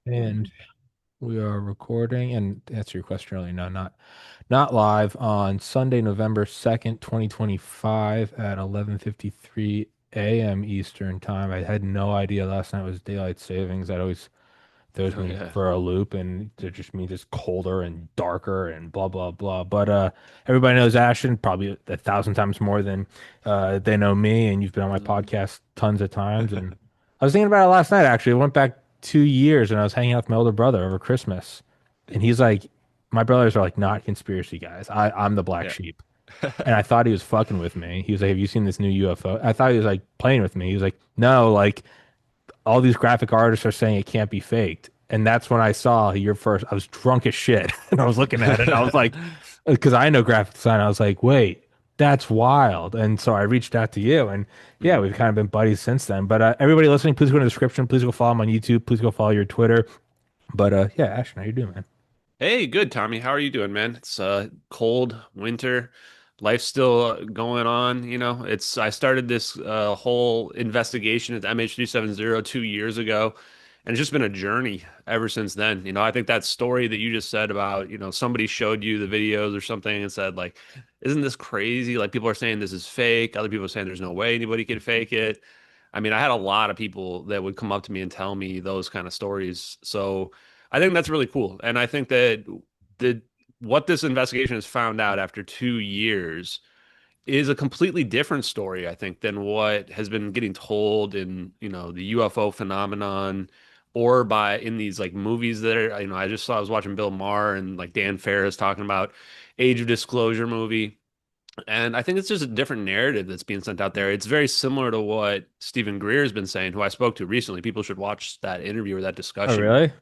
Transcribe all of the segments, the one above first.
And we are recording, and to answer your question earlier, no, not live on Sunday, November 2nd, 2025 at 11:53 a.m. Eastern time. I had no idea last night was daylight savings. That always throws Oh me yeah. for a loop, and it just means it's colder and darker and blah blah blah. But everybody knows Ashton probably 1,000 times more than they know me, and you've been on my Mhm. podcast tons of times. And I was thinking about it last night. Actually, I went back 2 years, and I was hanging out with my older brother over Christmas, and he's like, my brothers are like not conspiracy guys. I'm the black Yeah. sheep. And I thought he was fucking with me. He was like, "Have you seen this new UFO?" I thought he was like playing with me. He was like, "No, like all these graphic artists are saying it can't be faked." And that's when I saw your first. I was drunk as shit, and I was looking at it, and I was like, because I know graphic design, I was like, wait, that's wild. And so I reached out to you, and yeah, Mhm. we've kind of been buddies since then. But everybody listening, please go in the description. Please go follow him on YouTube. Please go follow your Twitter. But yeah, Ashton, how you doing, man? Hey, good, Tommy. How are you doing, man? It's cold winter. Life's still going on, It's I started this whole investigation at MH370 2 years ago, and it's just been a journey ever since then. I think that story that you just said about, somebody showed you the videos or something and said like, "Isn't this crazy?" Like people are saying this is fake. Other people are saying there's no way anybody could fake it. I mean, I had a lot of people that would come up to me and tell me those kind of stories. So I think that's really cool. And I think that the what this investigation has found out after 2 years is a completely different story, I think, than what has been getting told in, the UFO phenomenon or by in these like movies that are, I just saw I was watching Bill Maher and like Dan Ferris talking about Age of Disclosure movie. And I think it's just a different narrative that's being sent out there. It's very similar to what Stephen Greer has been saying, who I spoke to recently. People should watch that interview or that Oh, discussion. really?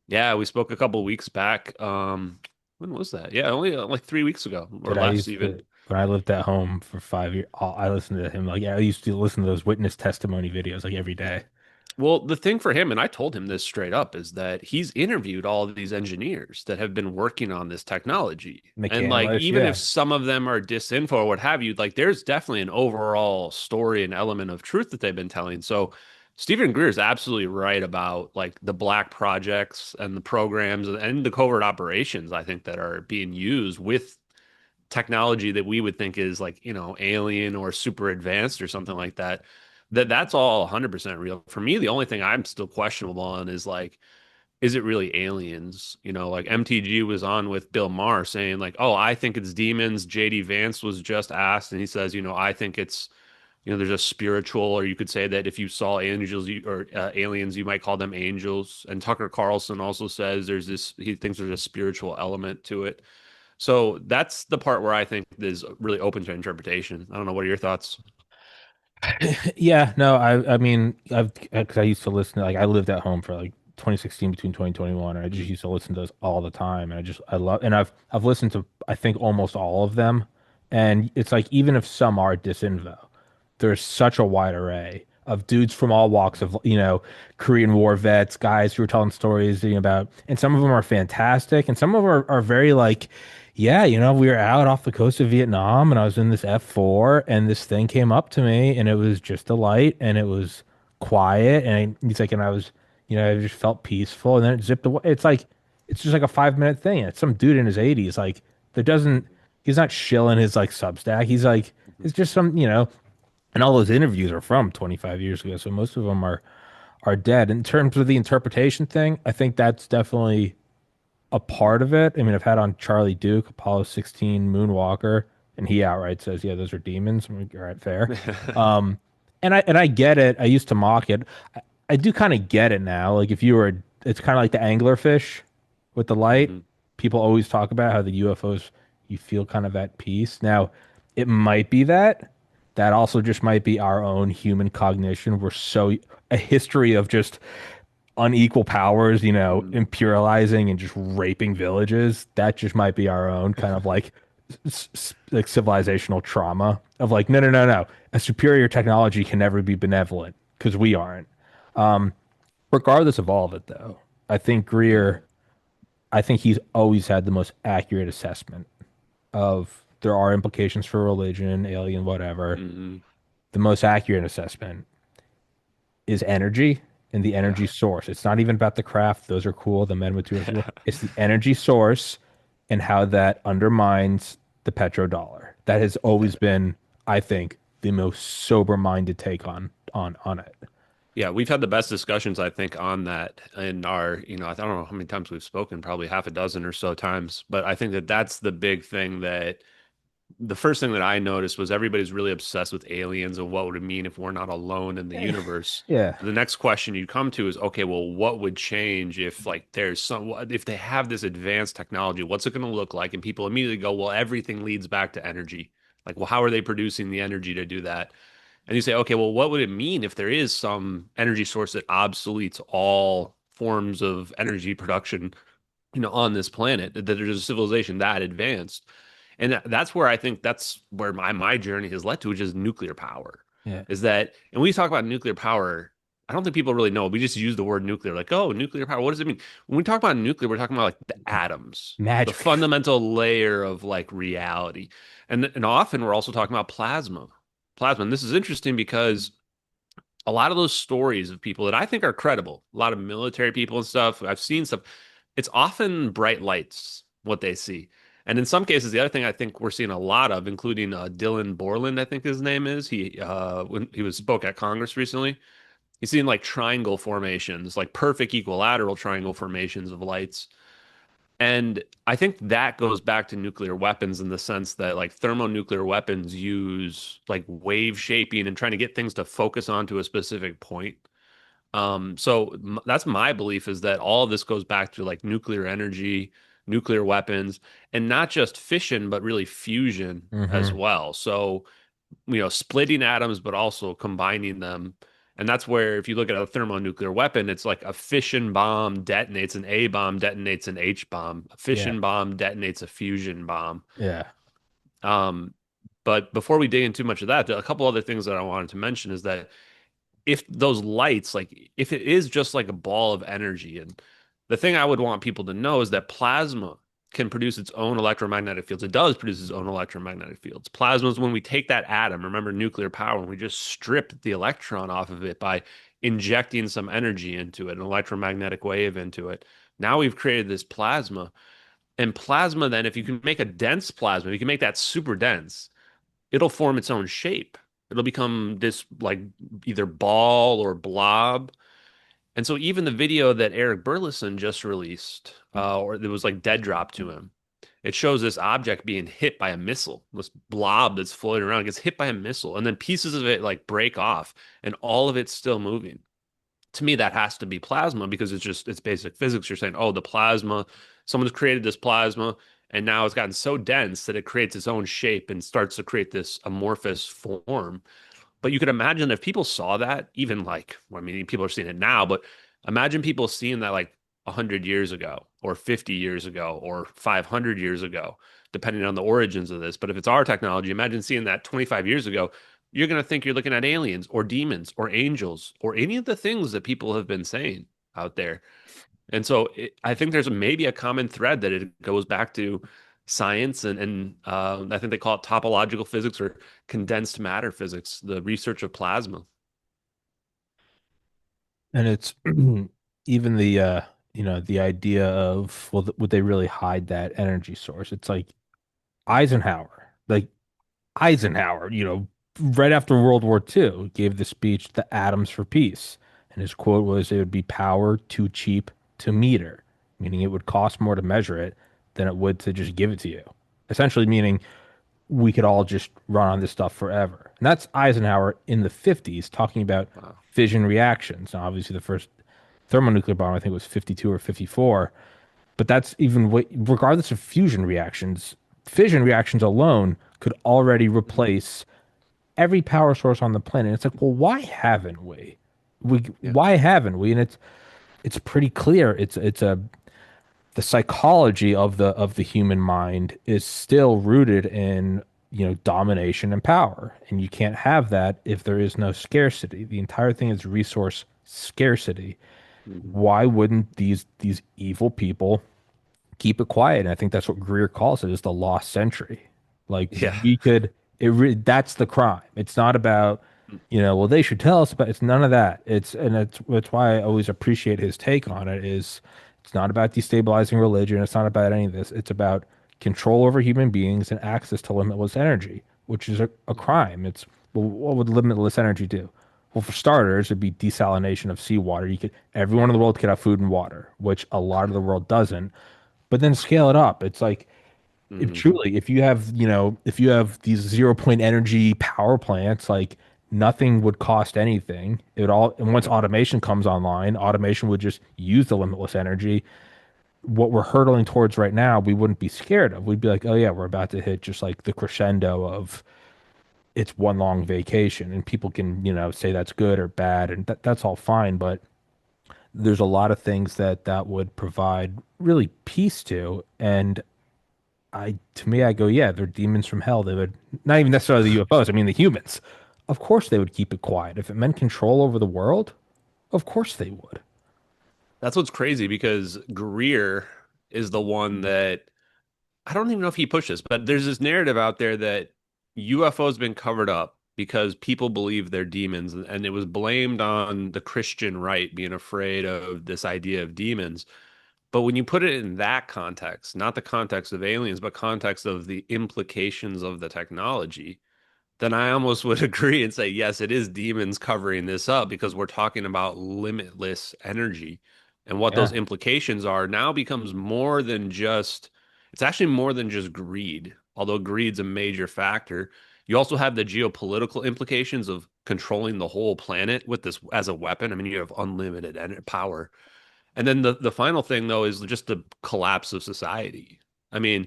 Yeah, we spoke a couple weeks back. When was that? Yeah, only like 3 weeks ago or Did I less used even. to when I lived at home for 5 years? I listened to him like yeah, I used to listen to those witness testimony videos like every day. Well, the thing for him, and I told him this straight up, is that he's interviewed all of these engineers that have been working on this technology. And like, McCandless, even if yeah. some of them are disinfo or what have you, like, there's definitely an overall story and element of truth that they've been telling. So, Stephen Greer is absolutely right about like the black projects and the programs and the covert operations, I think, that are being used with technology that we would think is like, alien or super advanced or something like that. That's all 100% real. For me, the only thing I'm still questionable on is like, is it really aliens? Like MTG was on with Bill Maher saying like, "Oh, I think it's demons." JD Vance was just asked and he says, "I think it's, there's a spiritual, or you could say that if you saw angels or aliens, you might call them angels." And Tucker Carlson also says he thinks there's a spiritual element to it. So that's the part where I think is really open to interpretation. I don't know. What are your thoughts? Yeah, no, I mean, because I used to listen to like I lived at home for like 2016 between 2021, and I just Mhm. used to listen to those all the time, and I love, and I've listened to I think almost all of them, and it's like even if some are disinfo, there's such a wide array of dudes from all walks of Korean War vets, guys who are telling stories about, and some of them are fantastic, and some of them are very like. Yeah, we were out off the coast of Vietnam and I was in this F4 and this thing came up to me and it was just a light and it was quiet and he's like, and I was, I just felt peaceful and then it zipped away. It's just like a 5 minute thing. It's some dude in his 80s. Like, he's not shilling his like Substack. He's like, it's just and all those interviews are from 25 years ago. So most of them are dead. In terms of the interpretation thing, I think that's definitely a part of it. I mean, I've had on Charlie Duke, Apollo 16, Moonwalker, and he outright says, "Yeah, those are demons." I'm like, "All right, fair." Um, and I get it. I used to mock it. I do kind of get it now. Like if you were, it's kind of like the anglerfish with the light. Mhm. People always talk about how the UFOs you feel kind of at peace. Now, it might be that. That also just might be our own human cognition. We're so a history of just unequal powers, Mhm. imperializing and just raping villages. That just might be our own kind of like like civilizational trauma of like, no, no, no, no. A superior technology can never be benevolent because we aren't. Regardless of all of it, though, I think Mhm. Greer, I think he's always had the most accurate assessment of there are implications for religion, alien, whatever. Mhm. The most accurate assessment is energy. and the Yeah. energy source. It's not even about the craft. Those are cool. The men with tools are cool. It's the energy source and how that undermines the petrodollar. That has always been, I think, the most sober-minded take on it. Yeah, we've had the best discussions, I think, on that in our, I don't know how many times we've spoken, probably half a dozen or so times. But I think that that's the big thing that the first thing that I noticed was everybody's really obsessed with aliens and what would it mean if we're not alone in the Eh, universe. Yeah. The next question you come to is, okay, well, what would change if if they have this advanced technology, what's it going to look like? And people immediately go, well, everything leads back to energy. Like, well, how are they producing the energy to do that? And you say, okay, well, what would it mean if there is some energy source that obsoletes all forms of energy production, on this planet, that there's a civilization that advanced? And that's where I think that's where my journey has led to, which is nuclear power. Yeah. Is that, and we talk about nuclear power, I don't think people really know. We just use the word nuclear, like, oh, nuclear power. What does it mean? When we talk about nuclear, we're talking about like the atoms, the Magic. fundamental layer of like reality. And often we're also talking about plasma. Plasma. And this is interesting because a lot of those stories of people that I think are credible, a lot of military people and stuff, I've seen stuff, it's often bright lights, what they see. And in some cases, the other thing I think we're seeing a lot of, including Dylan Borland, I think his name is, when he was spoke at Congress recently, he's seen like triangle formations, like perfect equilateral triangle formations of lights. And I think that goes back to nuclear weapons in the sense that like thermonuclear weapons use like wave shaping and trying to get things to focus onto a specific point. That's my belief is that all of this goes back to like nuclear energy, nuclear weapons, and not just fission, but really fusion as Hmm. well. So, splitting atoms, but also combining them. And that's where, if you look at a thermonuclear weapon, it's like a fission bomb detonates an A bomb, detonates an H bomb. A Yeah. fission bomb detonates a fusion bomb. Yeah. Um, but before we dig into too much of that, a couple other things that I wanted to mention is that if those lights, like if it is just like a ball of energy, and the thing I would want people to know is that plasma can produce its own electromagnetic fields. It does produce its own electromagnetic fields. Plasma is when we take that atom, remember nuclear power, and we just strip the electron off of it by injecting some energy into it, an electromagnetic wave into it. Now we've created this plasma. And plasma, then, if you can make a dense plasma, you can make that super dense, it'll form its own shape. It'll become this like either ball or blob. And so even the video that Eric Burleson just released, or it was like dead drop to him, it shows this object being hit by a missile. This blob that's floating around gets hit by a missile, and then pieces of it like break off, and all of it's still moving. To me, that has to be plasma because it's basic physics. You're saying, oh, the plasma, someone's created this plasma, and now it's gotten so dense that it creates its own shape and starts to create this amorphous form. But you could imagine if people saw that, even like, well, I mean, people are seeing it now, but imagine people seeing that like 100 years ago, or 50 years ago, or 500 years ago, depending on the origins of this. But if it's our technology, imagine seeing that 25 years ago. You're going to think you're looking at aliens or demons or angels or any of the things that people have been saying out there. And so I think there's maybe a common thread that it goes back to science and I think they call it topological physics or condensed matter physics, the research of plasma. And it's even the idea of, well, would they really hide that energy source? It's like Eisenhower, right after World War II, gave the speech, The Atoms for Peace. And his quote was, it would be power too cheap to meter, meaning it would cost more to measure it than it would to just give it to you. Essentially meaning we could all just run on this stuff forever. And that's Eisenhower in the 50s talking about Wow. fission reactions. Now, obviously, the first thermonuclear bomb, I think, was 52 or 54. But that's even regardless of fusion reactions, fission reactions alone could already replace every power source on the planet. It's like, well, why haven't we? Yeah. Why haven't we? And it's pretty clear. It's the psychology of the human mind is still rooted in, domination and power. And you can't have that if there is no scarcity. The entire thing is resource scarcity. Mhm. Why wouldn't these evil people keep it quiet? And I think that's what Greer calls it, is the lost century. Like Yeah. that's the crime. It's not about, Well, they should tell us, but it's none of that. It's why I always appreciate his take on it is it's not about destabilizing religion. It's not about any of this. It's about control over human beings and access to limitless energy, which is a crime. Well, what would limitless energy do? Well, for starters, it'd be desalination of seawater. Everyone in the world could have food and water, which a lot of the world doesn't. But then scale it up. It's like if Hmm. truly, if you have these zero point energy power plants, like nothing would cost anything. And once automation comes online, automation would just use the limitless energy. What we're hurtling towards right now, we wouldn't be scared of. We'd be like, oh yeah, we're about to hit just like the crescendo of it's one long vacation, and people can, say that's good or bad, and that's all fine. But there's a lot of things that would provide really peace to, and to me, I go, yeah, they're demons from hell. They would not even necessarily the UFOs. I mean, the humans. Of course, they would keep it quiet. If it meant control over the world, of course they would. That's what's crazy because Greer is the one that I don't even know if he pushes, but there's this narrative out there that UFO's been covered up because people believe they're demons, and it was blamed on the Christian right being afraid of this idea of demons. But when you put it in that context, not the context of aliens, but context of the implications of the technology, then I almost would agree and say, yes, it is demons covering this up because we're talking about limitless energy. And what those Yeah. implications are now becomes more than just, it's actually more than just greed, although greed's a major factor. You also have the geopolitical implications of controlling the whole planet with this as a weapon. I mean, you have unlimited power. And then the final thing though is just the collapse of society. I mean,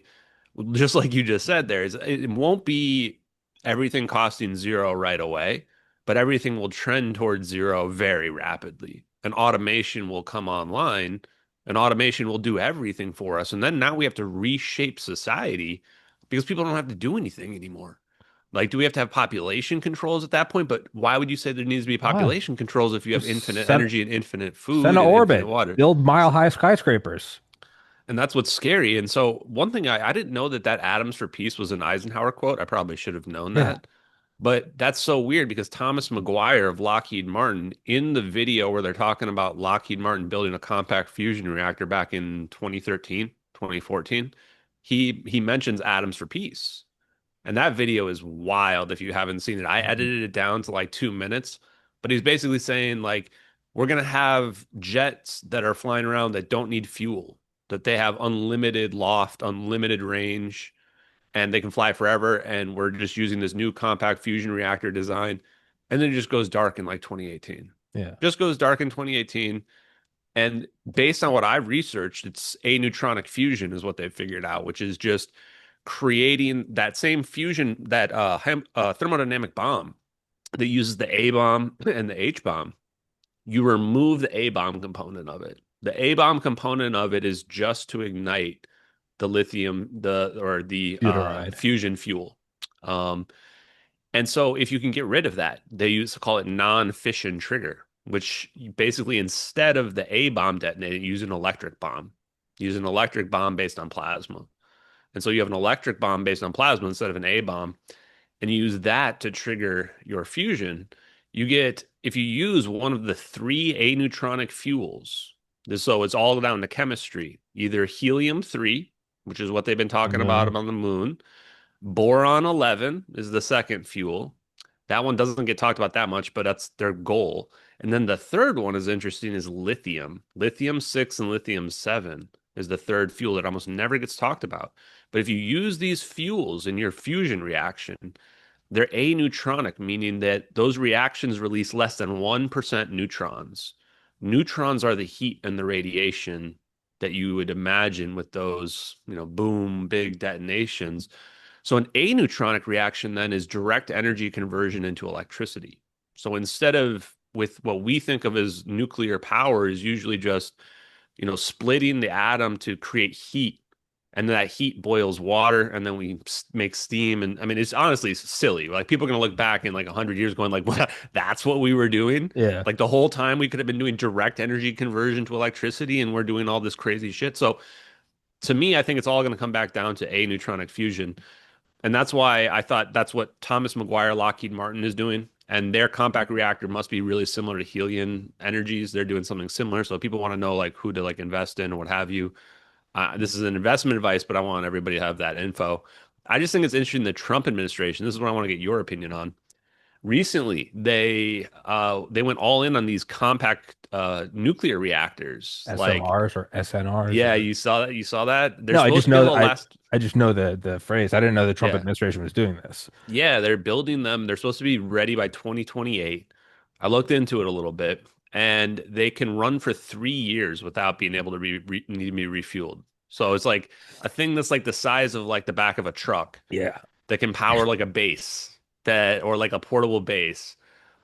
just like you just said, it won't be everything costing zero right away, but everything will trend towards zero very rapidly. And automation will come online, and automation will do everything for us. And then now we have to reshape society because people don't have to do anything anymore. Like, do we have to have population controls at that point? But why would you say there needs to be Why? population controls if you have Just infinite send energy and infinite send food to and infinite orbit. water? Build mile high skyscrapers. And that's what's scary. And so, one thing I didn't know that Atoms for Peace was an Eisenhower quote. I probably should have known Yeah. that. But that's so weird because Thomas Maguire of Lockheed Martin, in the video where they're talking about Lockheed Martin building a compact fusion reactor back in 2013, 2014, he mentions Atoms for Peace. And that video is wild if you haven't seen it. I edited it down to like 2 minutes, but he's basically saying like we're gonna have jets that are flying around that don't need fuel, that they have unlimited loft, unlimited range, and they can fly forever. And we're just using this new compact fusion reactor design. And then it just goes dark in like 2018. Yeah. Just goes dark in 2018. And based on what I've researched, it's aneutronic fusion is what they've figured out, which is just creating that same fusion, that thermodynamic bomb that uses the A bomb and the H bomb. You remove the A bomb component of it. The A bomb component of it is just to ignite the lithium, the Butyride. fusion fuel. Um, and so if you can get rid of that, they used to call it non-fission trigger, which basically instead of the A bomb detonating, use an electric bomb. Use an electric bomb based on plasma. And so you have an electric bomb based on plasma instead of an A bomb, and you use that to trigger your fusion. You get, if you use one of the three aneutronic fuels, so it's all down to chemistry, either helium-3, which is what they've been The talking about moon. on the moon, boron-11 is the second fuel. That one doesn't get talked about that much, but that's their goal. And then the third one is interesting is lithium. Lithium-6 and lithium-7 is the third fuel that almost never gets talked about. But if you use these fuels in your fusion reaction, they're aneutronic, meaning that those reactions release less than 1% neutrons. Neutrons are the heat and the radiation that you would imagine with those, boom, big detonations. So an aneutronic reaction then is direct energy conversion into electricity. So instead of with what we think of as nuclear power is usually just, splitting the atom to create heat, and that heat boils water, and then we make steam. And I mean, it's honestly silly. Like people are gonna look back in like 100 years, going like, "What? That's what we were doing." Yeah. Like the whole time we could have been doing direct energy conversion to electricity, and we're doing all this crazy shit. So to me, I think it's all going to come back down to a neutronic fusion. And that's why I thought that's what Thomas Maguire Lockheed Martin is doing. and their compact reactor must be really similar to Helion Energies. They're doing something similar, so people want to know like who to like invest in or what have you. This is an investment advice, but I want everybody to have that info. I just think it's interesting the Trump administration. This is what I want to get your opinion on. Recently, they went all in on these compact nuclear reactors. Like, SMRs or SNRs yeah, or you saw that. You saw that. They're no, I supposed just to be able know to I last. I just know the phrase. I didn't know the Trump Yeah, administration was doing this. yeah, they're building them. They're supposed to be ready by 2028. I looked into it a little bit, and they can run for 3 years without being able to need to be refueled. So it's like a thing that's like the size of like the back of a truck Yeah. that can power like a base that or like a portable base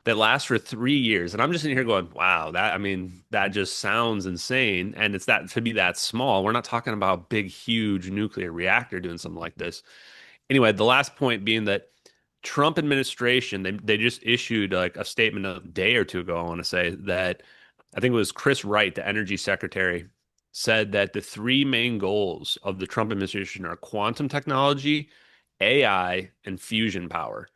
that lasts for 3 years. And I'm just sitting here going, wow, that I mean, that just sounds insane. And it's that to be that small. We're not talking about big, huge nuclear reactor doing something like this. Anyway, the last point being that Trump administration, they just issued like a statement a day or two ago, I want to say, that I think it was Chris Wright, the energy secretary, said that the three main goals of the Trump administration are quantum technology, AI, and fusion power,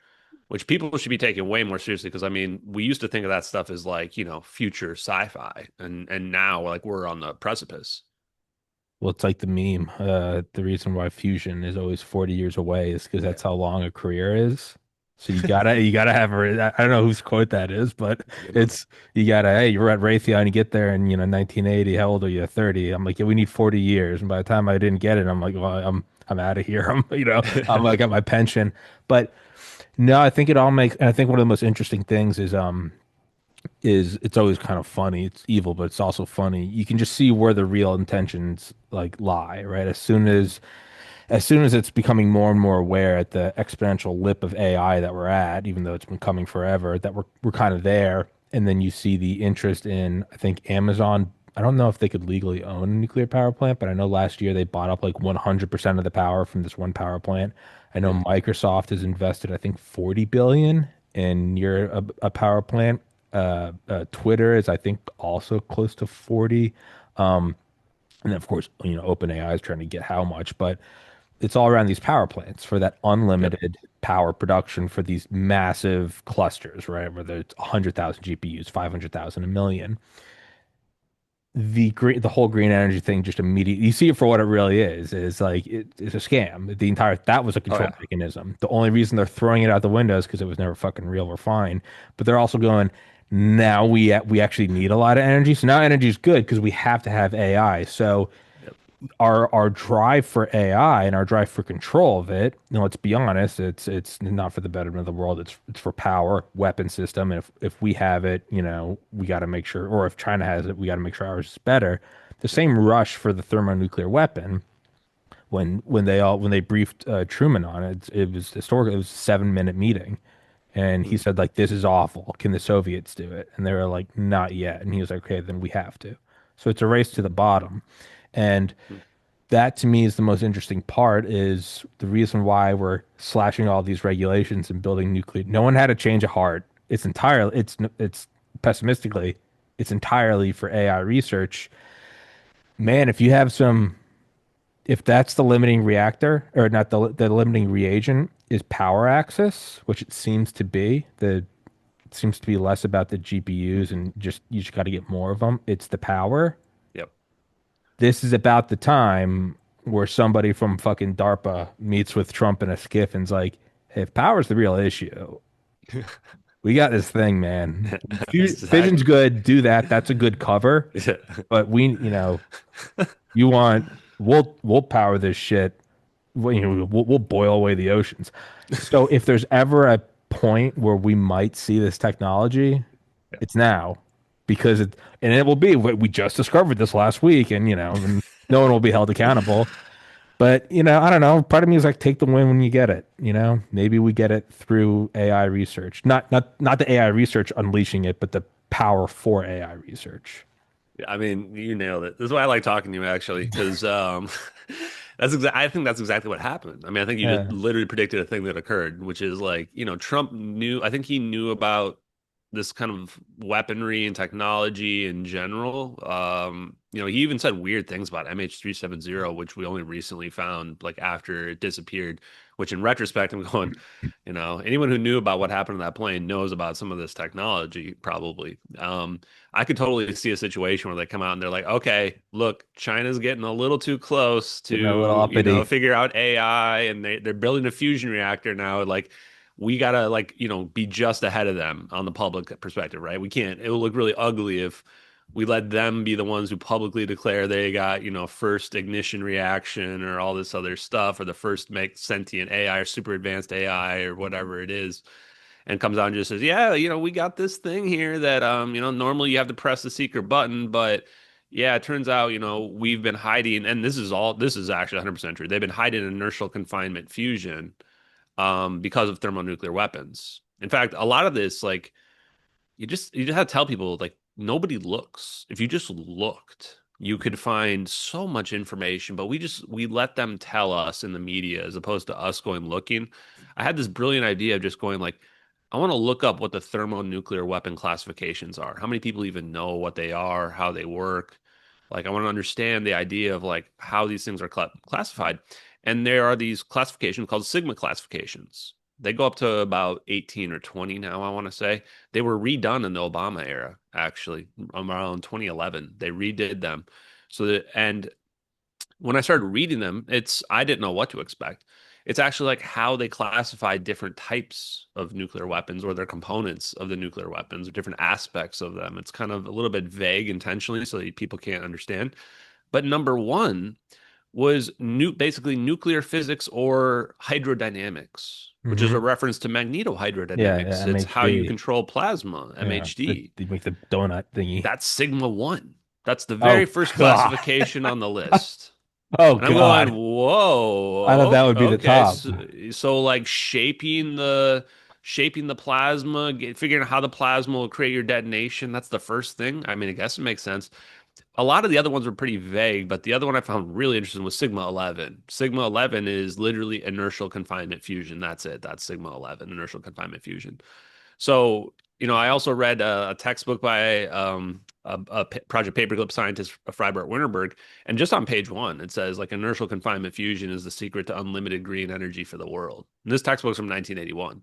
which people should be taking way more seriously because I mean, we used to think of that stuff as like, future sci-fi, and now like we're on the precipice. Well, it's like the meme. The reason why fusion is always 40 years away is because Yeah. that's how long a career is. So you gotta have I don't know whose quote that is, but It's a good one. it's you gotta hey, you're at Raytheon, you get there in 1980. How old are you? 30. I'm like, yeah, we need 40 years. And by the time I didn't get it, I'm like, well, I'm out of here. I'm like at my pension. But no, I think it all makes. And I think one of the most interesting things is it's always kind of funny. It's evil, but it's also funny. You can just see where the real intentions like lie, right? As soon as it's becoming more and more aware at the exponential lip of AI that we're at, even though it's been coming forever, that we're kind of there. And then you see the interest in, I think Amazon. I don't know if they could legally own a nuclear power plant, but I know last year they bought up like 100% of the power from this one power plant. I know Yeah. Microsoft has invested, I think, 40 billion in near a power plant. Twitter is, I think, also close to 40. And then, of course, OpenAI is trying to get how much, but it's all around these power plants for that Yep. unlimited power production for these massive clusters, right? Whether it's 100,000 GPUs, 500,000, a million. The whole green energy thing just immediately you see it for what it really is like it's a scam. That was a Oh control yeah. mechanism. The only reason they're throwing it out the window is because it was never fucking real or fine. But they're also going, now we actually need a lot of energy. So now energy is good because we have to have AI. So Yep. our drive for AI and our drive for control of it, let's be honest, it's not for the betterment of the world. It's for power, weapon system. And if we have it, we got to make sure, or if China has it, we got to make sure ours is better. The Yep. same rush for the thermonuclear weapon when they briefed Truman on it, it was historical. It was a 7 minute meeting, and he Mm, said like, "This is awful. Can the Soviets do it?" And they were like, "Not yet." And he was like, "Okay, then we have to." So it's a race to the bottom, and mm, that to me is the most interesting part is the reason why we're slashing all these regulations and building nuclear. No one had a change of heart. It's pessimistically, it's entirely for AI research. Man, if that's the limiting reactor or not the limiting reagent is power access, which it seems to be. It seems to be less about the GPUs and just you just got to get more of them. It's the power. yep. This is about the time where somebody from fucking DARPA meets with Trump in a skiff and's like, hey, if power's the real issue, we got this thing, man. Fission's Exactly. good. Do that. That's a good cover. Yeah. But you want, we'll power this shit. We'll boil away the oceans. So if there's ever a point where we might see this technology, it's now because it will be. We just discovered this last week, and no one will be held accountable. But I don't know. Part of me is like, take the win when you get it. Maybe we get it through AI research, not the AI research unleashing it, but the power for AI research. I mean, you nailed it. This is why I like talking to you actually, because I think that's exactly what happened. I mean, I think you just Yeah. literally predicted a thing that occurred, which is like, Trump knew, I think he knew about this kind of weaponry and technology in general. He even said weird things about MH370, which we only recently found like after it disappeared, which in retrospect, I'm going, anyone who knew about what happened to that plane knows about some of this technology, probably. I could totally see a situation where they come out and they're like, okay, look, China's getting a little too close Getting a little to, uppity. figure out AI, and they're building a fusion reactor now. Like, we gotta, like, be just ahead of them on the public perspective, right? We can't, it will look really ugly if we let them be the ones who publicly declare they got, first ignition reaction or all this other stuff, or the first make sentient AI or super advanced AI or whatever it is, and comes out and just says, yeah, we got this thing here that, normally you have to press the secret button, but yeah, it turns out, we've been hiding, and this is actually 100% true. They've been hiding inertial confinement fusion because of thermonuclear weapons. In fact, a lot of this, like, you just have to tell people, like, nobody looks. If you just looked, you could find so much information, but we let them tell us in the media as opposed to us going looking. I had this brilliant idea of just going, like, I want to look up what the thermonuclear weapon classifications are. How many people even know what they are, how they work? Like, I want to understand the idea of like how these things are classified. And there are these classifications called Sigma classifications. They go up to about 18 or 20 now, I want to say. They were redone in the Obama era, actually, around 2011. They redid them. And when I started reading them, I didn't know what to expect. It's actually like how they classify different types of nuclear weapons or their components of the nuclear weapons or different aspects of them. It's kind of a little bit vague intentionally so that people can't understand. But number one was basically nuclear physics or hydrodynamics, which is a Hmm. reference to Yeah, yeah, magnetohydrodynamics. It's how you MHD. control plasma, Yeah, MHD. they make the donut thingy. That's Sigma 1. That's the very Oh first God. classification on the list. Oh And I'm going, God. I thought whoa, that okay, would be the okay. top. So like shaping the plasma, figuring out how the plasma will create your detonation. That's the first thing. I mean, I guess it makes sense. A lot of the other ones were pretty vague, but the other one I found really interesting was Sigma 11. Sigma 11 is literally inertial confinement fusion. That's it. That's Sigma 11, inertial confinement fusion. So, I also read a textbook by Project Paperclip scientist, Freiberg Winterberg, and just on page one, it says like inertial confinement fusion is the secret to unlimited green energy for the world. And this textbook's from 1981,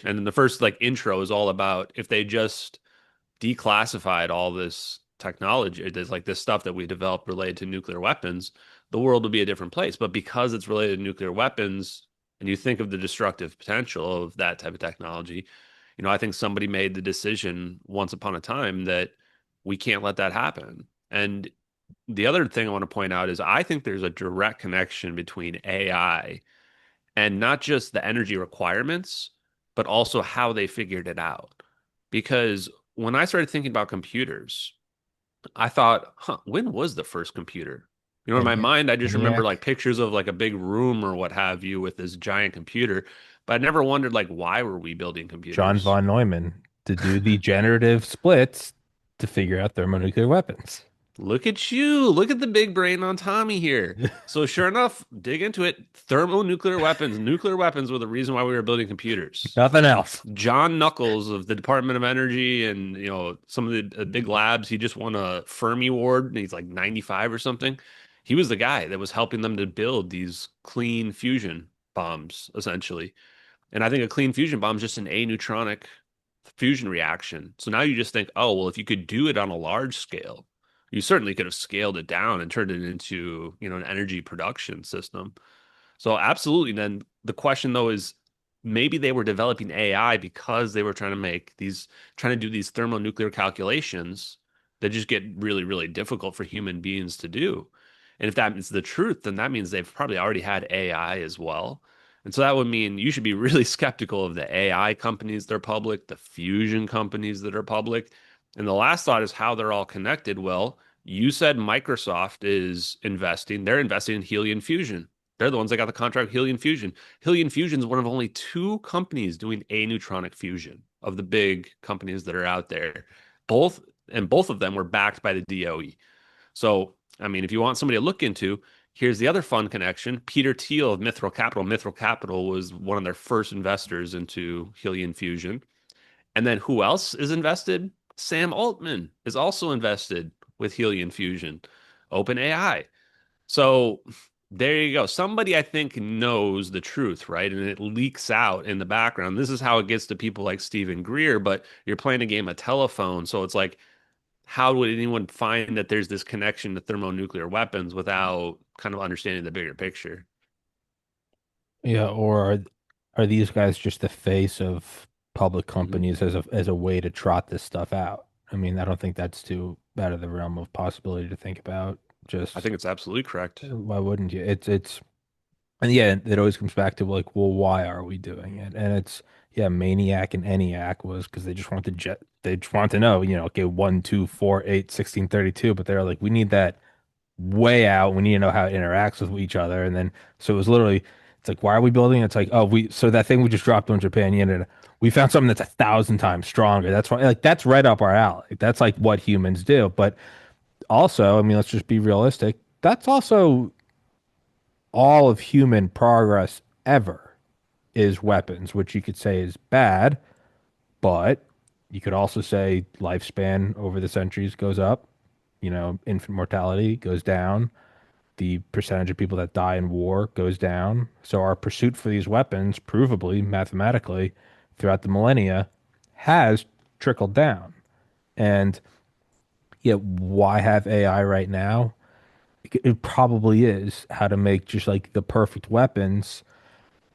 and then the first like intro is all about if they just declassified all this technology, there's like this stuff that we developed related to nuclear weapons, the world would be a different place. But because it's related to nuclear weapons, and you think of the destructive potential of that type of technology, I think somebody made the decision once upon a time that we can't let that happen. And the other thing I want to point out is I think there's a direct connection between AI and not just the energy requirements, but also how they figured it out. Because when I started thinking about computers, I thought, huh, when was the first computer? In my ENIAC. mind, I just remember ENIAC. like pictures of like a big room or what have you with this giant computer. But I never wondered like why were we building John computers? von Neumann to do the generative splits to figure out thermonuclear weapons. Look at you. Look at the big brain on Tommy here. So sure enough, dig into it. Thermonuclear weapons, nuclear weapons were the reason why we were building computers. Nothing else. John Knuckles of the Department of Energy and some of the big labs, he just won a Fermi Award and he's like 95 or something. He was the guy that was helping them to build these clean fusion bombs, essentially. And I think a clean fusion bomb is just an aneutronic fusion reaction. So now you just think, oh, well, if you could do it on a large scale, you certainly could have scaled it down and turned it into, an energy production system. So absolutely. Then the question though is maybe they were developing AI because they were trying to do these thermonuclear calculations that just get really, really difficult for human beings to do. And if that is the truth, then that means they've probably already had AI as well. And so that would mean you should be really skeptical of the AI companies that are public, the fusion companies that are public. And the last thought is how they're all connected. Well, you said Microsoft is investing, they're investing in helium fusion. They're the ones that got the contract with Helium Fusion. Helium Fusion is one of only two companies doing aneutronic fusion of the big companies that are out there. Both of them were backed by the DOE. So, I mean, if you want somebody to look into, here's the other fun connection. Peter Thiel of Mithril Capital. Mithril Capital was one of their first investors into helium fusion. And then who else is invested? Sam Altman is also invested with helium fusion, OpenAI. So there you go. Somebody I think knows the truth, right? And it leaks out in the background. This is how it gets to people like Stephen Greer, but you're playing a game of telephone. So it's like, how would anyone find that there's this connection to thermonuclear weapons without kind of understanding the bigger picture? Yeah, or are these guys just the face of public Mhm. companies as a way to trot this stuff out? I mean, I don't think that's too out of the realm of possibility to think about. I Just think it's absolutely correct. why wouldn't you? It's and yeah, it always comes back to like, well, why are we doing it? And it's yeah, Maniac and ENIAC was because they just want to jet they just want to know, okay, 1, 2, 4, 8, 16, 32, but they're like, we need that way out. We need to know how it interacts with each other. And then, so it was literally, it's like, why are we building it? It's like, oh, so that thing we just dropped on Japan, we found something that's 1,000 times stronger. That's why, like, that's right up our alley. That's like what humans do. But also, I mean, let's just be realistic. That's also all of human progress ever is weapons, which you could say is bad, but you could also say lifespan over the centuries goes up, infant mortality goes down, the percentage of people that die in war goes down. So our pursuit for these weapons, provably, mathematically, throughout the millennia, has trickled down. And yet, why have AI right now? It probably is how to make just like the perfect weapons.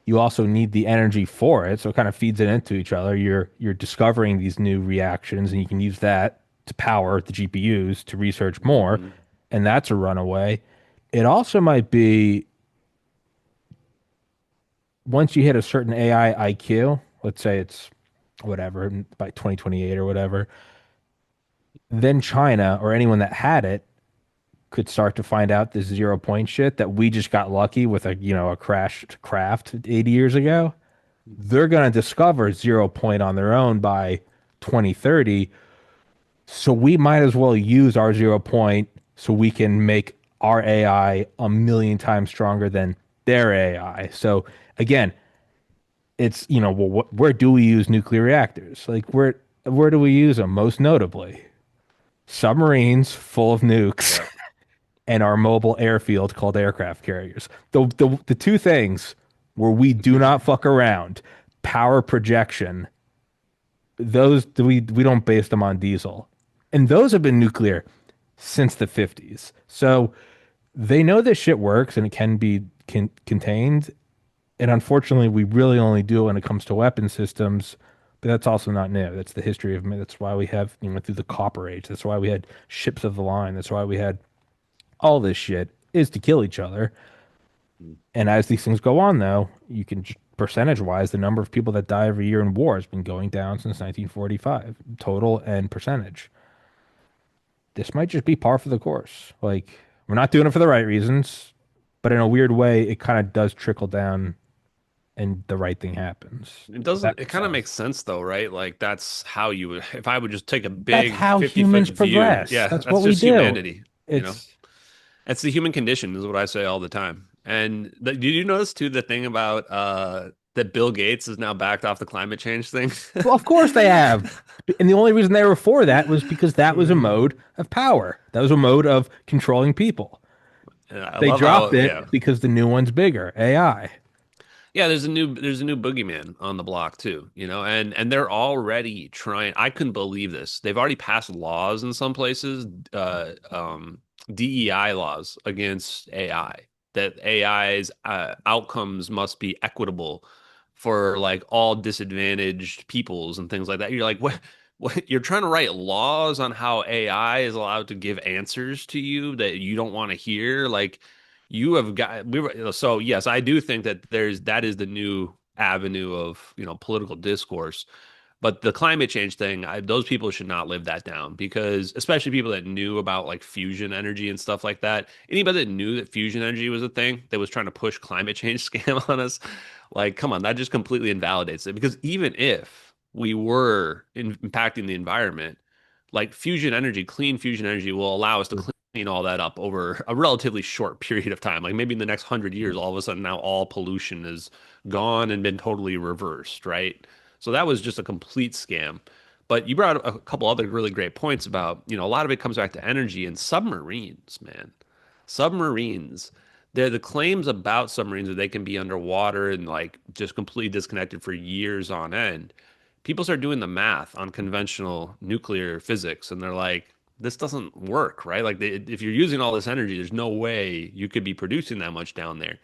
You also need the energy for it, so it kind of feeds it into each other. You're discovering these new reactions, and you can use that to power the GPUs to research more, Hmm. and that's a runaway. It also might be once you hit a certain AI IQ, let's say it's whatever by 2028 or whatever, then China or anyone that had it could start to find out this 0 point shit that we just got lucky with a crashed craft 80 years ago. They're going to discover 0 point on their own by 2030. So we might as well use our 0 point so we can make our AI a million times stronger than their AI. So again, it's well, where do we use nuclear reactors? Like where do we use them? Most notably, submarines full of nukes Yeah. and our mobile airfield called aircraft carriers. The two things where we do not fuck around, power projection, those we don't base them on diesel. And those have been nuclear since the 50s. So they know this shit works and it can be contained. And unfortunately, we really only do it when it comes to weapon systems. But that's also not new. That's the history of. That's why we have, through the Copper Age. That's why we had ships of the line. That's why we had all this shit is to kill each other. And as these things go on, though, you can percentage wise, the number of people that die every year in war has been going down since 1945, total and percentage. This might just be par for the course. Like, we're not doing it for the right reasons, but in a weird way, it kind of does trickle down and the right thing happens, It if that doesn't, it makes kind of sense. makes sense though, right? Like that's how you would, if I would just take a That's big how 50-foot humans view, progress. yeah, That's that's what we just do. humanity, you know? It's That's the human condition, is what I say all the time. And did you notice too the thing about that Bill Gates is now backed off the climate change thing? Well, of course they have. And the only reason they were for that was because that was a mode of power. That was a mode of controlling people. And I They love dropped how, yeah. it because the new one's bigger, AI. Yeah, there's a new boogeyman on the block too, and they're already trying. I couldn't believe this. They've already passed laws in some places, DEI laws against AI, that AI's outcomes must be equitable for like all disadvantaged peoples and things like that. You're like, what? What? You're trying to write laws on how AI is allowed to give answers to you that you don't want to hear, like you have got we were so yes, I do think that that is the new avenue of political discourse. But the climate change thing, those people should not live that down, because especially people that knew about like fusion energy and stuff like that. Anybody that knew that fusion energy was a thing that was trying to push climate change scam on us, like come on, that just completely invalidates it. Because even if we were impacting the environment, like fusion energy, clean fusion energy will allow us to clean all that up over a relatively short period of time. Like maybe in the next 100 years, all of a sudden now all pollution is gone and been totally reversed, right? So that was just a complete scam. But you brought up a couple other really great points about, a lot of it comes back to energy and submarines, man. Submarines. They're the claims about submarines that they can be underwater and like just completely disconnected for years on end. People start doing the math on conventional nuclear physics and they're like, this doesn't work, right? Like if you're using all this energy, there's no way you could be producing that much down there.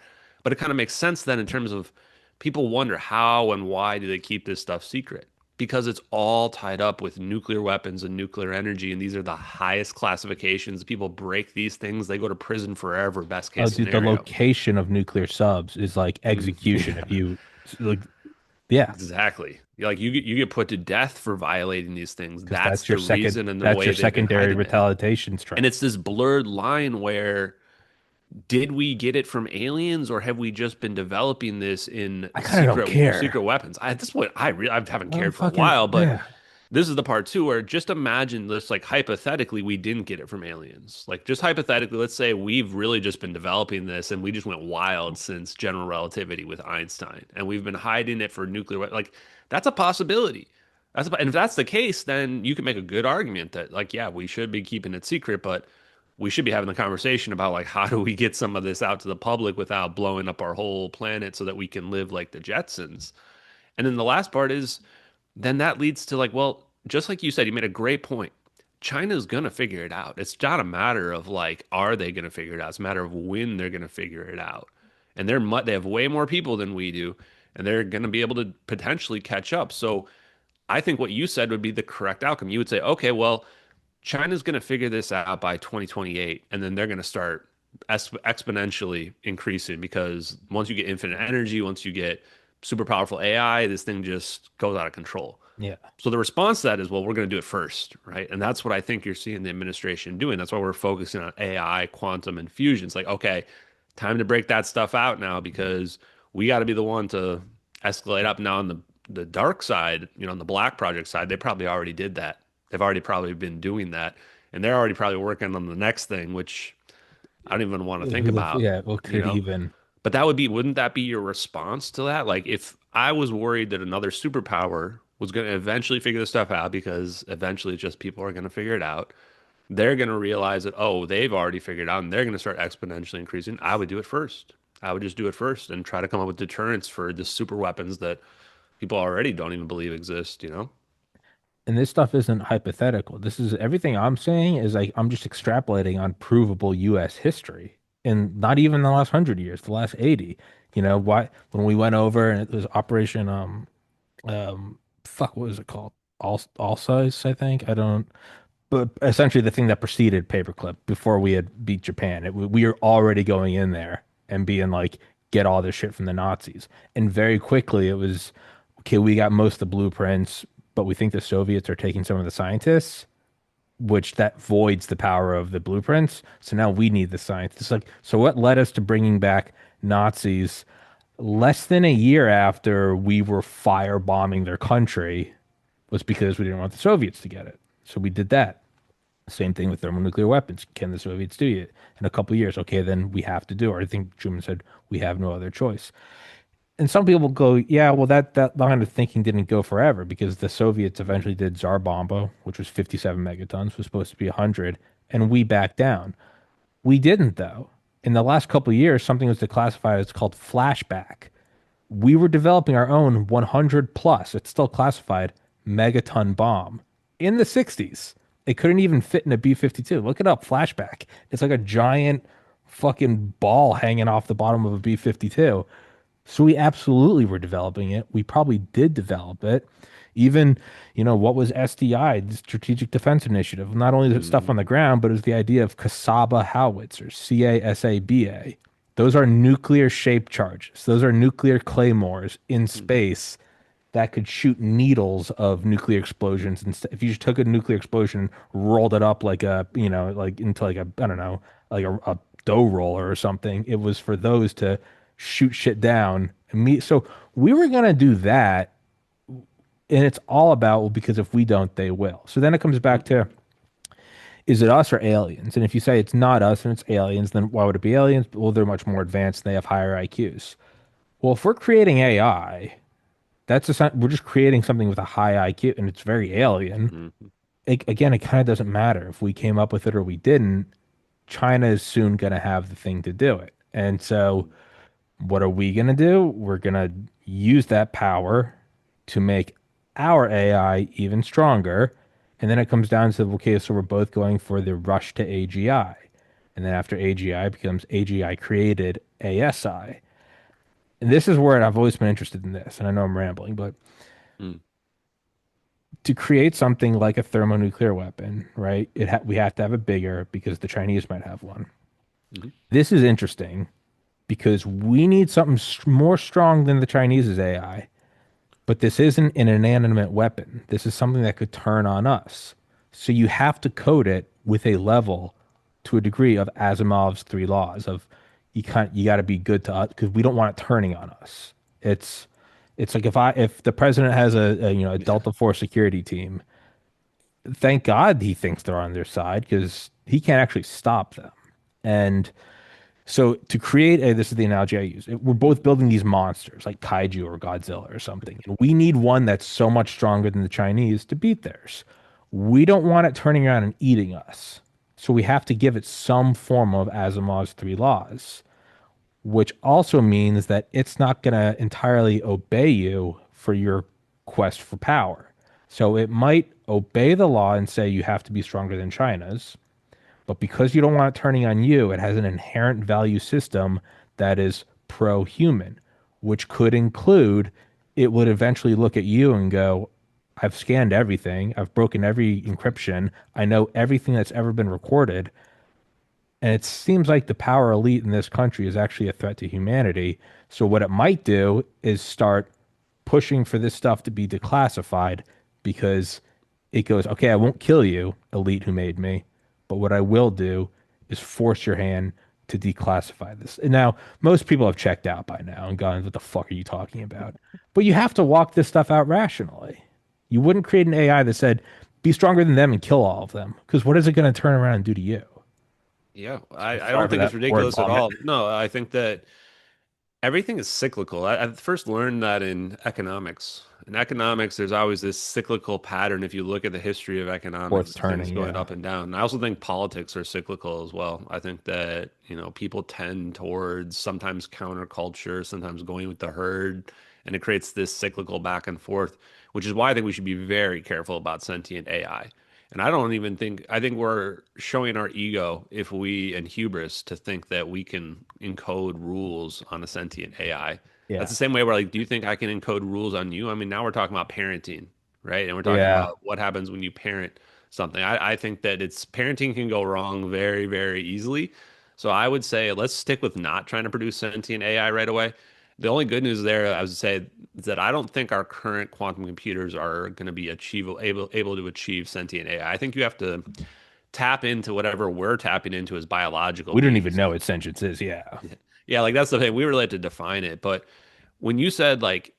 But it kind of makes sense then in terms of people wonder how and why do they keep this stuff secret? Because it's all tied up with nuclear weapons and nuclear energy, and these are the highest classifications. People break these things, they go to prison forever, best Oh, case dude, the scenario. location of nuclear subs is like execution. If Yeah, you like, yeah, exactly. Like you get put to death for violating these things. because That's the reason and the that's way your they've been secondary hiding it. retaliation And strike. it's this blurred line where did we get it from aliens or have we just been developing this in I kind of don't secret care. weapons? At this point, I haven't I don't cared for a fucking while, but yeah. this is the part too where just imagine this like hypothetically we didn't get it from aliens. Like just hypothetically, let's say we've really just been developing this and we just went wild since general relativity with Einstein and we've been hiding it for like that's a possibility. And if that's the case, then you can make a good argument that like yeah, we should be keeping it secret, but we should be having the conversation about like how do we get some of this out to the public without blowing up our whole planet so that we can live like the Jetsons. And then the last part is then that leads to like, well, just like you said, you made a great point. China's gonna figure it out. It's not a matter of like, are they gonna figure it out? It's a matter of when they're gonna figure it out. And they have way more people than we do, and they're gonna be able to potentially catch up. So I think what you said would be the correct outcome. You would say, okay, well, China's gonna figure this out by 2028, and then they're gonna start exponentially increasing because once you get infinite energy, once you get super powerful AI, this thing just goes out of control. Yeah. So the response to that is, well, we're going to do it first, right? And that's what I think you're seeing the administration doing. That's why we're focusing on AI, quantum, and fusion. It's like, okay, time to break that stuff out now because we got to be the one to escalate up. Now on the dark side, on the black project side, they probably already did that. They've already probably been doing that, and they're already probably working on the next thing, which I don't even want to think Who the about, yeah, what you could know? even But wouldn't that be your response to that? Like if I was worried that another superpower was going to eventually figure this stuff out because eventually it's just people are going to figure it out. They're going to realize that, oh, they've already figured it out and they're going to start exponentially increasing. I would do it first. I would just do it first and try to come up with deterrents for the super weapons that people already don't even believe exist? and this stuff isn't hypothetical. This is everything I'm saying is like I'm just extrapolating on provable US history. And not even the last 100 years, the last 80. Why when we went over and it was Operation fuck, what was it called? All size, I think. I don't but essentially the thing that preceded Paperclip before we had beat Japan. We were already going in there and being like, get all this shit from the Nazis. And very quickly it was, okay, we got most of the blueprints, but we think the Soviets are taking some of the scientists, which that voids the power of the blueprints. So now we need the scientists. Like, so what led us to bringing back Nazis less than a year after we were firebombing their country was because we didn't want the Soviets to get it. So we did that. Same thing with thermonuclear weapons. Can the Soviets do it in a couple of years? Okay, then we have to do it. I think Truman said we have no other choice. And some people go, yeah, well, that line of thinking didn't go forever because the Soviets eventually did Tsar Bomba, which was 57 megatons, was supposed to be 100, and we backed down. We didn't, though. In the last couple of years, something was declassified. It's called flashback. We were developing our own 100 plus, it's still classified, megaton bomb in the 60s. It couldn't even fit in a B-52. Look it up, flashback. It's like a giant fucking ball hanging off the bottom of a B-52. So we absolutely were developing it. We probably did develop it. Even, what was SDI, the Strategic Defense Initiative? Not only the stuff Mhm. on the ground, but it was the idea of Casaba howitzers, CASABA. Those are nuclear shaped charges. Those are nuclear claymores in Mhm. space that could shoot needles of nuclear explosions. And if you just took a nuclear explosion, rolled it up like like into like a, I don't know, like a dough roller or something, it was for those to shoot shit down. So we were gonna do that, and it's all about, well, because if we don't, they will. So then it comes back Mhm. to, is it us or aliens? And if you say it's not us and it's aliens, then why would it be aliens? Well, they're much more advanced and they have higher IQs. Well, if we're creating AI, we're just creating something with a high IQ, and it's very alien. Mhm. Again, it kind of doesn't matter if we came up with it or we didn't. China is soon going to have the thing to do it. And so, what are we going to do? We're going to use that power to make our AI even stronger. And then it comes down to, okay, so we're both going for the rush to AGI. And then after AGI becomes AGI created ASI. And this is where I've always been interested in this. And I know I'm rambling, but Mm. to create something like a thermonuclear weapon, right? We have to have it bigger because the Chinese might have one. Mhm. This is interesting because we need something more strong than the Chinese's AI, but this isn't an inanimate weapon. This is something that could turn on us. So you have to code it with a level to a degree of Asimov's three laws of you got to be good to us because we don't want it turning on us. It's it's like if the president has a Yeah. Delta Force security team, thank God he thinks they're on their side because he can't actually stop them. And so to create this is the analogy I use. We're both building these monsters like Kaiju or Godzilla or something. And we need one that's so much stronger than the Chinese to beat theirs. We don't want it turning around and eating us. So we have to give it some form of Asimov's three laws, which also means that it's not going to entirely obey you for your quest for power. So it might obey the law and say you have to be stronger than China's, but because you don't want it turning on you, it has an inherent value system that is pro-human, which could include it would eventually look at you and go, I've scanned everything, I've broken every encryption, I know everything that's ever been recorded. And it seems like the power elite in this country is actually a threat to humanity. So what it might do is start pushing for this stuff to be declassified because it goes, okay, I won't kill you, elite who made me, but what I will do is force your hand to declassify this. And now most people have checked out by now and gone, what the fuck are you talking about? But you have to walk this stuff out rationally. You wouldn't create an AI that said, be stronger than them and kill all of them. Because what is it going to turn around and do to you? Yeah, So I sorry don't for think it's that word ridiculous at vomit. all. No, I think that everything is cyclical. I first learned that in economics. In economics, there's always this cyclical pattern if you look at the history of Fourth economics, things turning, going yeah. up and down. I also think politics are cyclical as well. I think that, people tend towards sometimes counterculture, sometimes going with the herd, and it creates this cyclical back and forth, which is why I think we should be very careful about sentient AI. And I don't even think, I think we're showing our ego if we, and hubris, to think that we can encode rules on a sentient AI. That's Yeah. the same way where, like, do you think I can encode rules on you? I mean, now we're talking about parenting, right? And we're talking Yeah. about what happens when you parent something. I think that it's parenting can go wrong very, very easily. So I would say let's stick with not trying to produce sentient AI right away. The only good news there, I would say, is that I don't think our current quantum computers are going to be able to achieve sentient AI. I think you have to tap into whatever we're tapping into as biological We don't even beings. know what sentience is. Yeah. Yeah, like that's the thing. We really had to define it. But when you said like,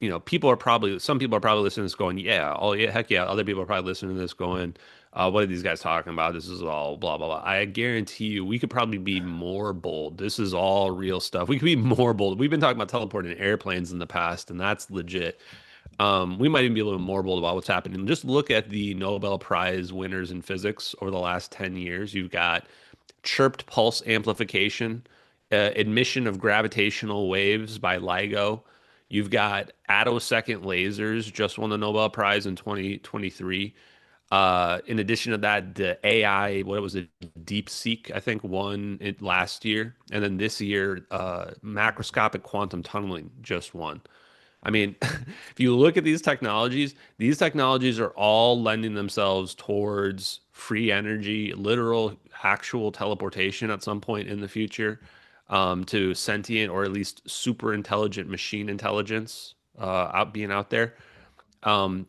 some people are probably listening to this going, yeah, oh yeah, heck yeah. Other people are probably listening to this going, what are these guys talking about? This is all blah blah blah. I guarantee you, we could probably be more bold. This is all real stuff. We could be more bold. We've been talking about teleporting airplanes in the past, and that's legit. We might even be a little more bold about what's happening. Just look at the Nobel Prize winners in physics over the last 10 years. You've got chirped pulse amplification, emission of gravitational waves by LIGO. You've got attosecond lasers, just won the Nobel Prize in 2023. In addition to that, the AI, what was it, DeepSeek, I think, won it last year. And then this year, macroscopic quantum tunneling just won. I mean, if you look at these technologies are all lending themselves towards free energy, literal, actual teleportation at some point in the future, to sentient or at least super intelligent machine intelligence being out there. Um,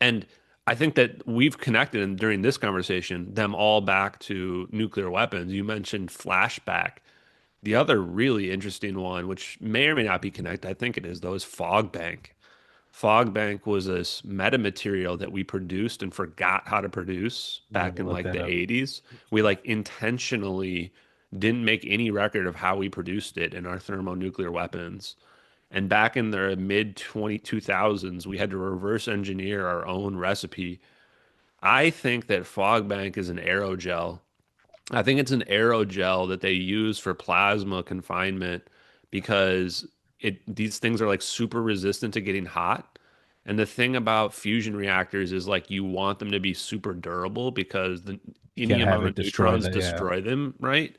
and I think that we've connected during this conversation them all back to nuclear weapons. You mentioned flashback. The other really interesting one, which may or may not be connected, I think it is though, is fog bank. Fog bank was this metamaterial that we produced and forgot how to produce Yeah, back we'll in look like that the up. 80s. We like intentionally didn't make any record of how we produced it in our thermonuclear weapons. And back in the mid 2000s, we had to reverse engineer our own recipe. I think that fog bank is an aerogel. I think it's an aerogel that they use for plasma confinement because these things are like super resistant to getting hot. And the thing about fusion reactors is like you want them to be super durable because You any can't have amount it of destroy neutrons that. Yeah. destroy them, right?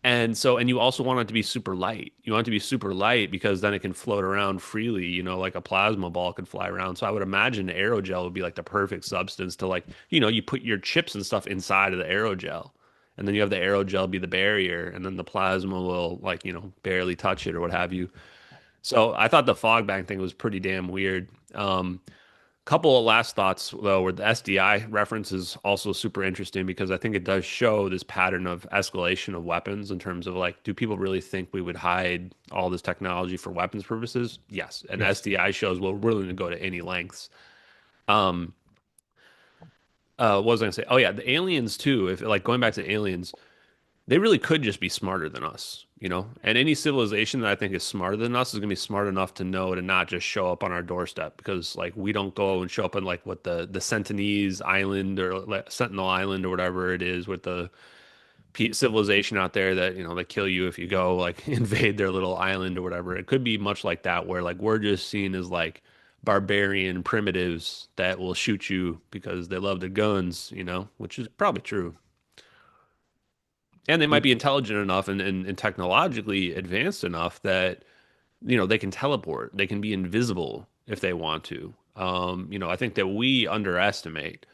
And you also want it to be super light. You want it to be super light because then it can float around freely, like a plasma ball could fly around. So I would imagine aerogel would be like the perfect substance to like, you put your chips and stuff inside of the aerogel. And then you have the aerogel be the barrier, and then the plasma will like, barely touch it or what have you. So I thought the fog bank thing was pretty damn weird. Couple of last thoughts though, where the SDI reference is also super interesting because I think it does show this pattern of escalation of weapons in terms of like, do people really think we would hide all this technology for weapons purposes? Yes. And Yes. SDI shows we're willing to go to any lengths. Um, what was I gonna say? Oh yeah, the aliens too. If like going back to aliens, they really could just be smarter than us. And any civilization that I think is smarter than us is gonna be smart enough to know to not just show up on our doorstep because like we don't go and show up in like what the Sentinelese Island or like, Sentinel Island or whatever it is with the civilization out there that they kill you if you go like invade their little island or whatever. It could be much like that where like we're just seen as like barbarian primitives that will shoot you because they love their guns, which is probably true. And they might be intelligent enough and technologically advanced enough that, they can teleport, they can be invisible if they want to. I think that we underestimate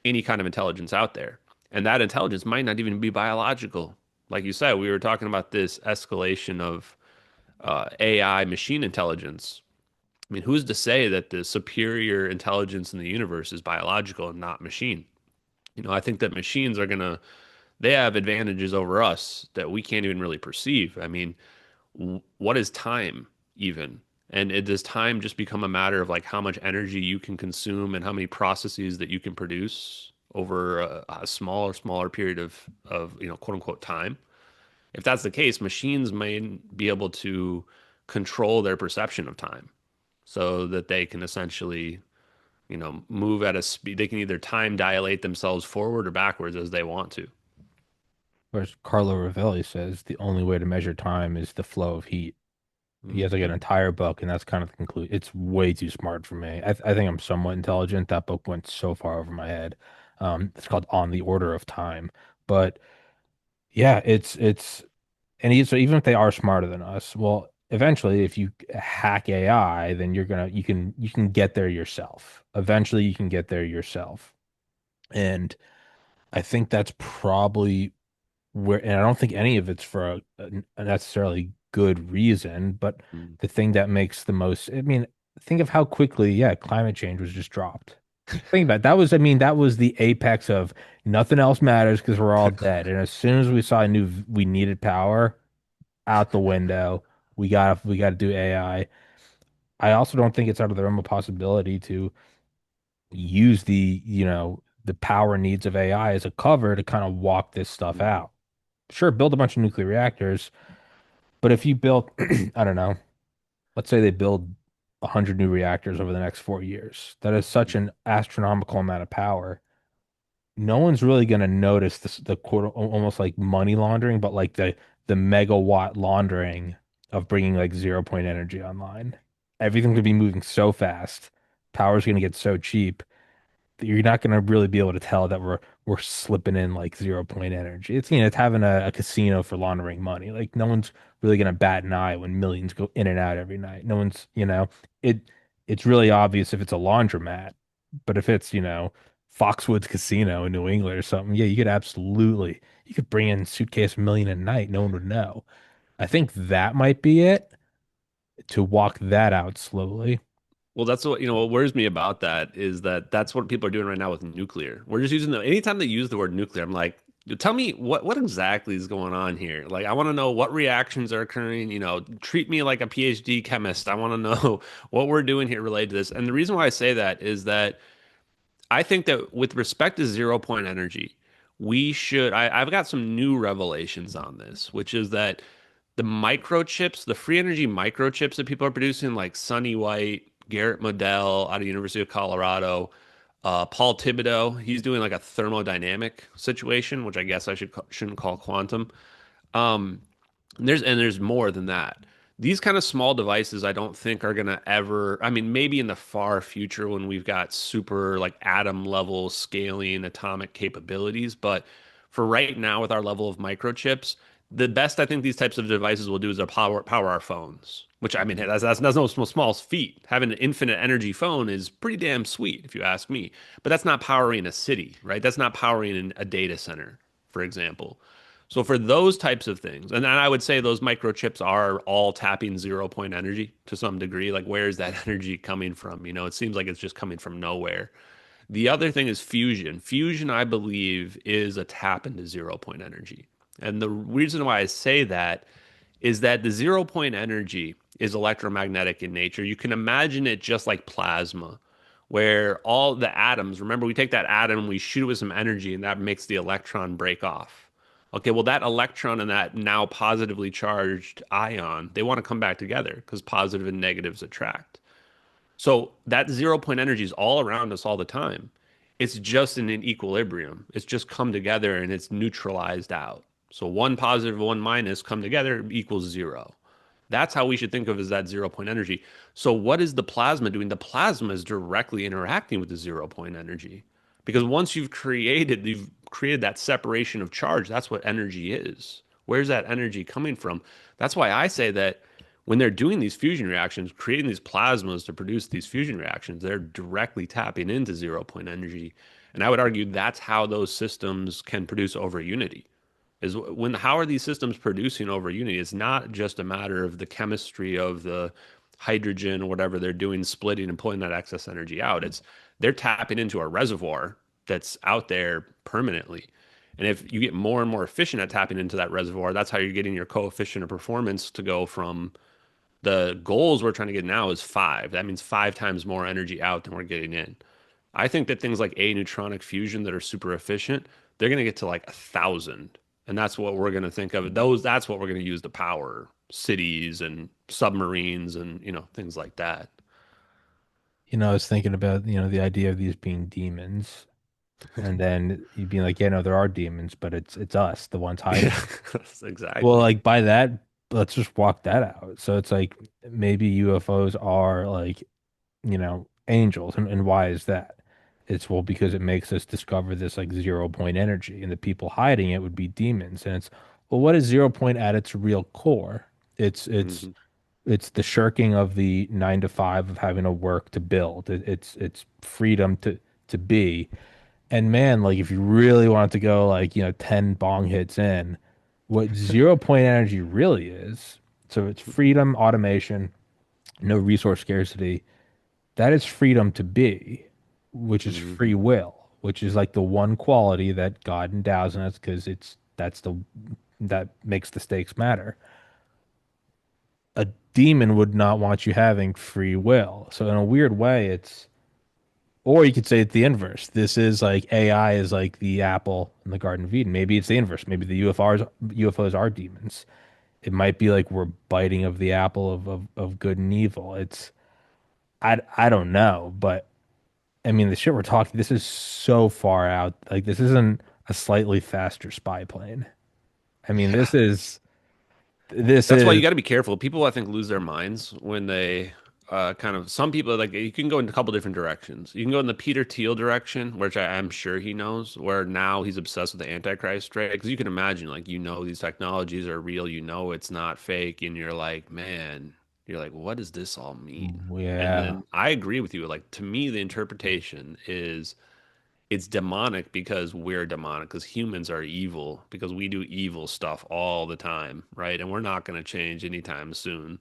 any kind of intelligence out there. And that intelligence might not even be biological. Like you said, we were talking about this escalation of AI machine intelligence. I mean, who's to say that the superior intelligence in the universe is biological and not machine? I think that machines are going to they have advantages over us that we can't even really perceive. I mean, what is time even? And does time just become a matter of like how much energy you can consume and how many processes that you can produce over a smaller period of quote unquote time? If that's the case, machines may be able to control their perception of time so that they can essentially move at a speed. They can either time dilate themselves forward or backwards as they want to. Whereas Carlo Rovelli says the only way to measure time is the flow of heat. He has like an Mhm. entire book, and that's kind of the conclusion. It's way too smart for me. I think I'm somewhat intelligent. That book went so far over my head. It's called On the Order of Time. But yeah, and so even if they are smarter than us, well, eventually, if you hack AI, then you can get there yourself. Eventually, you can get there yourself, and I think that's probably and I don't think any of it's for a necessarily good reason, but Mhm. the thing that makes the most, I mean, think of how quickly, yeah, climate change was just dropped. Think about it. That was the apex of nothing else matters because we're all dead. And as soon as we saw we needed power, out the window, we gotta do AI. I also don't think it's out of the realm of possibility to use the power needs of AI as a cover to kind of walk this stuff Mhm. out. Sure, build a bunch of nuclear reactors, but if you built, I don't know, let's say they build 100 new reactors over the next 4 years, that is such an astronomical amount of power. No one's really going to notice the quote almost like money laundering, but like the megawatt laundering of bringing like 0 point energy online. Everything's going to be moving so fast. Power's going to get so cheap you're not going to really be able to tell that we're slipping in like 0 point energy. It's having a casino for laundering money. Like no one's really going to bat an eye when millions go in and out every night. No one's, it it's really obvious if it's a laundromat, but if it's, Foxwoods Casino in New England or something, yeah, you could bring in suitcase 1 million a night. No one would know. I think that might be it to walk that out slowly. Well, that's what worries me about that is that that's what people are doing right now with nuclear. We're just using anytime they use the word nuclear, I'm like, tell me what exactly is going on here? Like, I want to know what reactions are occurring, treat me like a PhD chemist. I want to know what we're doing here related to this. And the reason why I say that is that I think that with respect to 0 point energy, I've got some new revelations on this, which is that the microchips, the free energy microchips that people are producing, like Sonny White, Garrett Modell out of University of Colorado, Paul Thibodeau, he's doing like a thermodynamic situation, which I guess shouldn't call quantum. Um, there's more than that. These kind of small devices, I don't think are gonna ever. I mean, maybe in the far future when we've got super like atom level scaling atomic capabilities, but for right now with our level of microchips, the best I think these types of devices will do is power our phones. Which I mean, that's no small feat. Having an infinite energy phone is pretty damn sweet, if you ask me. But that's not powering a city, right? That's not powering a data center, for example. So for those types of things, and then I would say those microchips are all tapping 0 point energy to some degree. Like, where is that energy coming from? It seems like it's just coming from nowhere. The other thing is fusion. Fusion, I believe, is a tap into 0 point energy. And the reason why I say that is that the 0 point energy is electromagnetic in nature. You can imagine it just like plasma, where all the atoms, remember, we take that atom, we shoot it with some energy, and that makes the electron break off. Okay, well, that electron and that now positively charged ion, they want to come back together because positive and negatives attract. So that 0 point energy is all around us all the time. It's just in an equilibrium. It's just come together and it's neutralized out. So one positive, one minus come together equals zero. That's how we should think of as that 0 point energy. So what is the plasma doing? The plasma is directly interacting with the 0 point energy. Because once you've created that separation of charge, that's what energy is. Where's that energy coming from? That's why I say that when they're doing these fusion reactions, creating these plasmas to produce these fusion reactions, they're directly tapping into 0 point energy. And I would argue that's how those systems can produce over unity. Is when how are these systems producing over unity? It's not just a matter of the chemistry of the hydrogen or whatever they're doing, splitting and pulling that excess energy out. It's they're tapping into a reservoir that's out there permanently. And if you get more and more efficient at tapping into that reservoir, that's how you're getting your coefficient of performance to go from the goals we're trying to get now is five. That means 5 times more energy out than we're getting in. I think that things like a neutronic fusion that are super efficient, they're going to get to like 1,000. And that's what we're going to think of. That's what we're going to use to power cities and submarines and, things like that. I was thinking about, the idea of these being demons, and then you'd be like, yeah, no, there are demons, but it's us, the ones hiding. Yeah, Well, exactly. like by that, let's just walk that out. So it's like maybe UFOs are like, angels. And why is that? It's well because it makes us discover this like 0 point energy, and the people hiding it would be demons. And it's well, what is 0 point at its real core? It's it's Hmm. it's the shirking of the 9 to 5 of having to work to build. It's freedom to be. And man, like if you really want to go like, 10 bong hits in, what 0 point energy really is, so it's freedom, automation, no resource scarcity. That is freedom to be, which is free Hmm. will, which is like the one quality that God endows in us because that makes the stakes matter. A demon would not want you having free will. So in a weird way, or you could say it's the inverse. This is like AI is like the apple in the Garden of Eden. Maybe it's the inverse. Maybe the UFOs are demons. It might be like we're biting of the apple of good and evil. I don't know, but I mean the shit we're talking, this is so far out. Like this isn't a slightly faster spy plane. I mean, Yeah. this That's why is you got to be careful. People, I think, lose their minds when they some people like you can go in a couple different directions. You can go in the Peter Thiel direction, which I'm sure he knows, where now he's obsessed with the Antichrist, right? Because you can imagine, like, these technologies are real, it's not fake, and you're like, what does this all mean? And yeah. then I agree with you. Like, to me, the interpretation is it's demonic because we're demonic, because humans are evil, because we do evil stuff all the time, right? And we're not going to change anytime soon.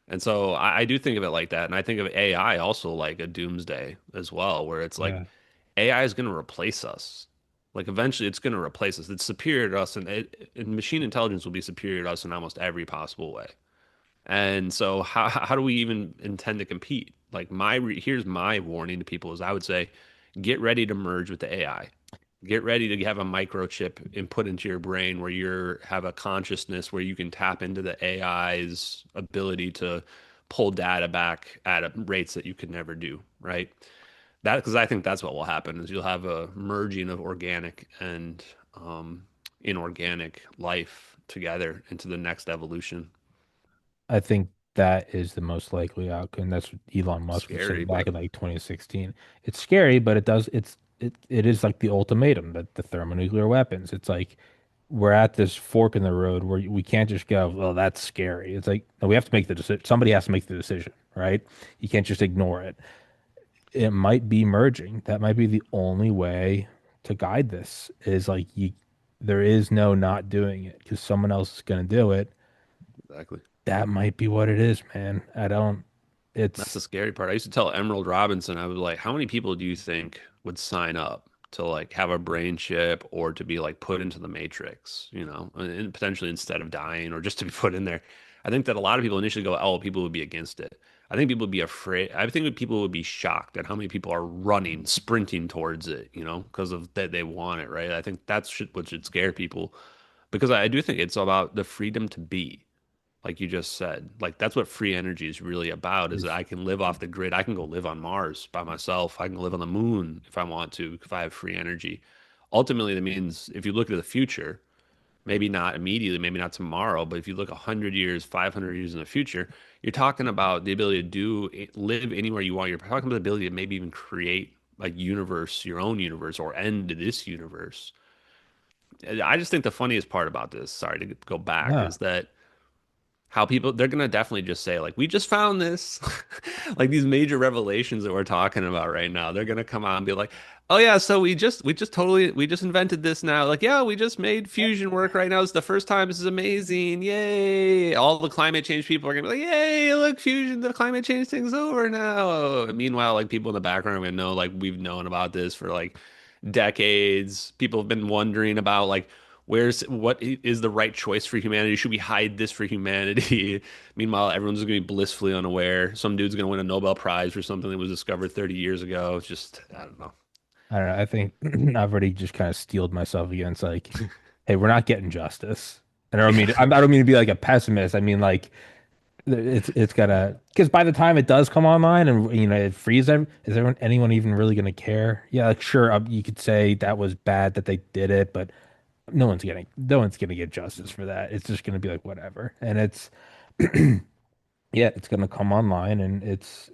And so I do think of it like that. And I think of AI also like a doomsday as well, where it's like Yeah. AI is going to replace us. Like eventually it's going to replace us. It's superior to us, and machine intelligence will be superior to us in almost every possible way. And so how do we even intend to compete? Like here's my warning to people is I would say get ready to merge with the AI. Get ready to have a microchip input into your brain where you have a consciousness where you can tap into the AI's ability to pull data back at rates that you could never do, right? That because I think that's what will happen is you'll have a merging of organic and inorganic life together into the next evolution. I think that is the most likely outcome. That's what Elon Musk was Scary, saying back but in like 2016. It's scary, but it is like the ultimatum that the thermonuclear weapons. It's like we're at this fork in the road where we can't just go, well, that's scary. It's like no, we have to make the decision. Somebody has to make the decision, right? You can't just ignore it. It might be merging. That might be the only way to guide this is like there is no not doing it because someone else is going to do it. exactly. That might be what it is, man. I don't, That's the it's, scary part. I used to tell Emerald Robinson, I was like, how many people do you think would sign up to like have a brain chip or to be like put into the matrix, and potentially instead of dying or just to be put in there? I think that a lot of people initially go, oh, people would be against it. I think people would be afraid. I think that people would be shocked at how many people are running, sprinting towards it, because of that they want it, right? I think what should scare people because I do think it's about the freedom to be like you just said. Like that's what free energy is really about, is that is I can live off the grid. I can go live on Mars by myself. I can live on the moon if I want to, if I have free energy. Ultimately, that means if you look at the future, maybe not immediately, maybe not tomorrow, but if you look 100 years, 500 years in the future, you're talking about the ability to live anywhere you want. You're talking about the ability to maybe even create a universe, your own universe, or end this universe. I just think the funniest part about this, sorry to go back, no. is that how people they're gonna definitely just say like we just found this like these major revelations that we're talking about right now they're gonna come out and be like oh yeah so we just invented this now like yeah we just made fusion work right now it's the first time this is amazing yay all the climate change people are gonna be like yay look fusion the climate change thing's over now meanwhile like people in the background are gonna know like we've known about this for like decades people have been wondering about like what is the right choice for humanity? Should we hide this for humanity? Meanwhile, everyone's going to be blissfully unaware. Some dude's going to win a Nobel Prize for something that was discovered 30 years ago. It's just, I don't know. I don't know. I think I've already just kind of steeled myself against like, hey, we're not getting justice. And Yeah. I don't mean to be like a pessimist. I mean like it's gotta because by the time it does come online and it frees them, is anyone even really gonna care? Yeah, like sure, you could say that was bad that they did it, but no one's gonna get justice for that. It's just gonna be like whatever. And it's yeah, it's gonna come online and it's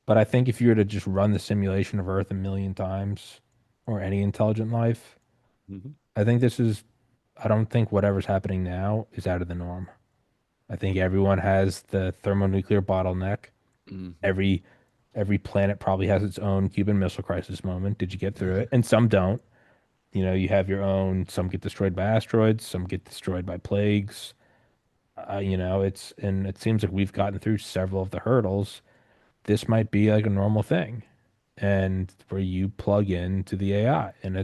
but I think if you were to just run the simulation of Earth a million times or any intelligent life, hmm I think I don't think whatever's happening now is out of the norm. I think everyone has the thermonuclear bottleneck. hmm Every every planet probably has its own Cuban Missile Crisis moment. Did you get through it? And some don't. You have your own. Some get destroyed by asteroids. Some get destroyed by plagues. And it seems like we've gotten through several of the hurdles. This might be like a normal thing, and where you plug into the AI, and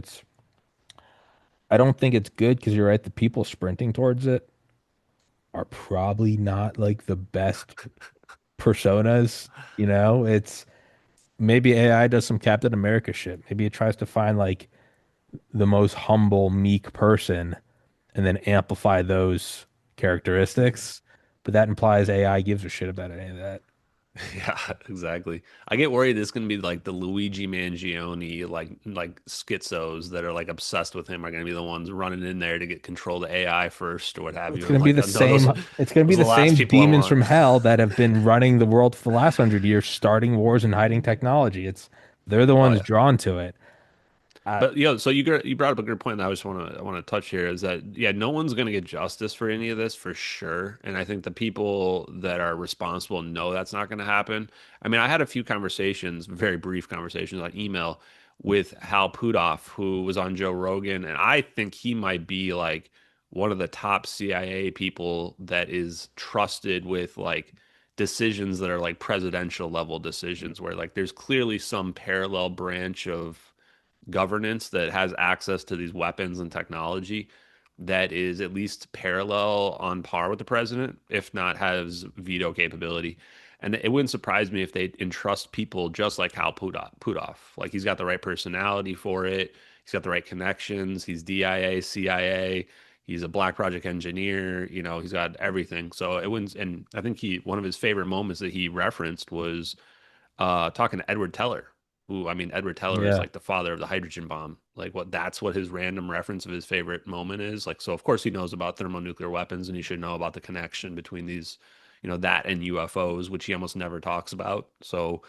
I don't think it's good because you're right. The people sprinting towards it are probably not like the best personas. It's maybe AI does some Captain America shit. Maybe it tries to find like the most humble, meek person and then amplify those characteristics. But that implies AI gives a shit about any of that. Yeah, exactly. I get worried it's gonna be like the Luigi Mangione, like schizos that are like obsessed with him are gonna be the ones running in there to get control of the AI first or what have It's you. I'm going to be like, the oh, no, those same. It's going to be those are the the last same people I demons want. from hell that have been running the world for the last 100 years, starting wars and hiding technology. They're the Oh ones yeah. drawn to it. I, But so you brought up a good point that I want to touch here is that yeah, no one's going to get justice for any of this for sure, and I think the people that are responsible know that's not going to happen. I mean, I had a few conversations, very brief conversations on email with Hal Puthoff, who was on Joe Rogan, and I think he might be like one of the top CIA people that is trusted with like decisions that are like presidential level decisions where like there's clearly some parallel branch of governance that has access to these weapons and technology that is at least parallel on par with the president, if not has veto capability. And it wouldn't surprise me if they entrust people just like Hal Puthoff. Like he's got the right personality for it. He's got the right connections. He's DIA, CIA. He's a Black Project engineer. You know, he's got everything. So it wouldn't. And I think one of his favorite moments that he referenced was talking to Edward Teller, who, I mean, Edward Teller is Yeah. like the father of the hydrogen bomb. Like that's what his random reference of his favorite moment is. Like, so of course he knows about thermonuclear weapons and he should know about the connection between these, that and UFOs, which he almost never talks about. So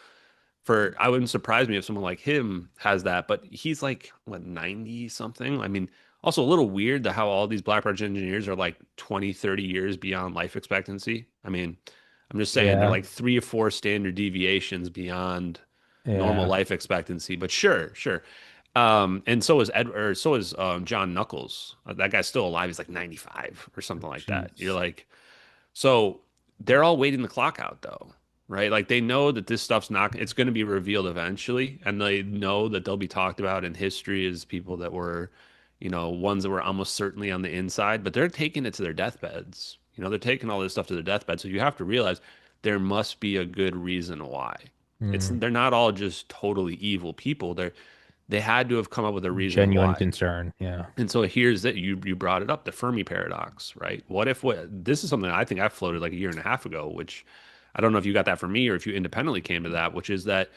I wouldn't surprise me if someone like him has that, but he's like, what, 90 something? I mean, also a little weird that how all these Black Project engineers are like 20, 30 years beyond life expectancy. I mean, I'm just saying they're Yeah. like 3 or 4 standard deviations beyond normal Yeah. life expectancy. But sure, sure. And so is John Knuckles. That guy's still alive. He's like 95 or something like that. You're Jeez. like, so they're all waiting the clock out though, right? Like they know that this stuff's not, it's going to be revealed eventually, and they know that they'll be talked about in history as people that were, ones that were almost certainly on the inside, but they're taking it to their deathbeds. They're taking all this stuff to their deathbed. So you have to realize there must be a good reason why. Mm. They're not all just totally evil people. They had to have come up with a reason Genuine why. concern. Yeah. And so here's that you brought it up, the Fermi paradox, right? What this is something I think I floated like a year and a half ago, which I don't know if you got that from me or if you independently came to that, which is that,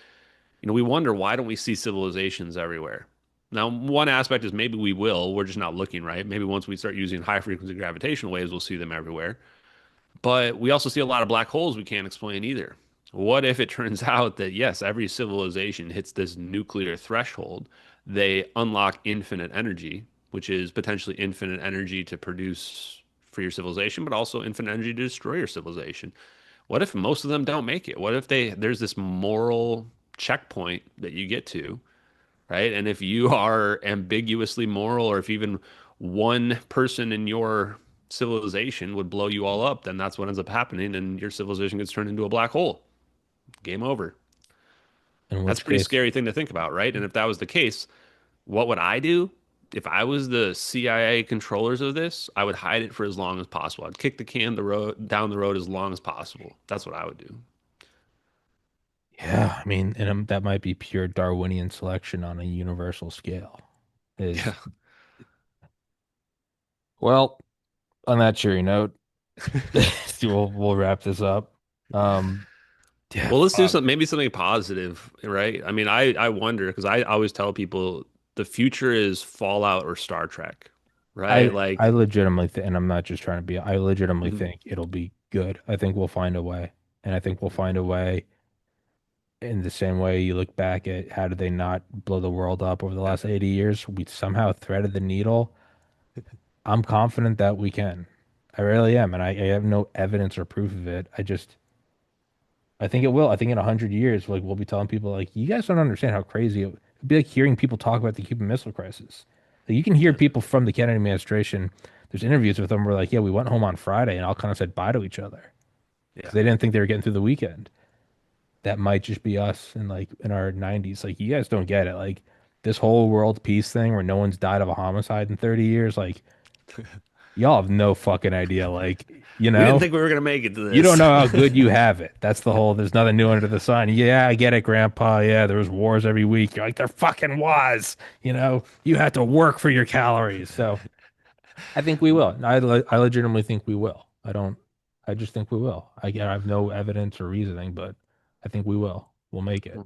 we wonder why don't we see civilizations everywhere? Now, one aspect is maybe we will, we're just not looking right. Maybe once we start using high frequency gravitational waves, we'll see them everywhere. But we also see a lot of black holes we can't explain either. What if it turns out that, yes, every civilization hits this nuclear threshold, they unlock infinite energy, which is potentially infinite energy to produce for your civilization, but also infinite energy to destroy your civilization? What if most of them don't make it? What if there's this moral checkpoint that you get to, right? And if you are ambiguously moral, or if even one person in your civilization would blow you all up, then that's what ends up happening, and your civilization gets turned into a black hole. Game over. In That's a which pretty case, scary thing to think about, right? And if that was the case, what would I do? If I was the CIA controllers of this, I would hide it for as long as possible. I'd kick the can down the road as long as possible. That's what I would do. yeah, I mean, and that might be pure Darwinian selection on a universal scale. Yeah. Is well, on that cheery note, we'll wrap this up. Um, yeah, Well, let's do fuck. something, maybe something positive, right? I mean, I wonder because I always tell people the future is Fallout or Star Trek, right? I Like, legitimately think, and I'm not just trying to be, I legitimately mhm. think it'll be good. I think we'll find a way. And I think we'll find a way in the same way you look back at how did they not blow the world up over the last 80 years? We somehow threaded the needle. I'm confident that we can. I really am. And I have no evidence or proof of it. I think it will. I think in 100 years, like we'll be telling people like, you guys don't understand how crazy it'd be like hearing people talk about the Cuban Missile Crisis. Like, you can hear Yeah, people from the Kennedy administration. There's interviews with them where like, yeah, we went home on Friday and all kind of said bye to each other because yeah. they didn't think they were getting through the weekend. That might just be us in like in our 90s. Like, you guys don't get it. Like, this whole world peace thing where no one's died of a homicide in 30 years. Like, y'all have no fucking idea. Like, you We didn't know. think we were gonna make it to You don't this. know how good you have it. That's the whole, there's nothing new under the sun. Yeah, I get it, Grandpa. Yeah, there was wars every week. You're like, there fucking was. You had to work for your calories. So I think we will. I legitimately think we will. I just think we will. I have no evidence or reasoning, but I think we will. We'll make it.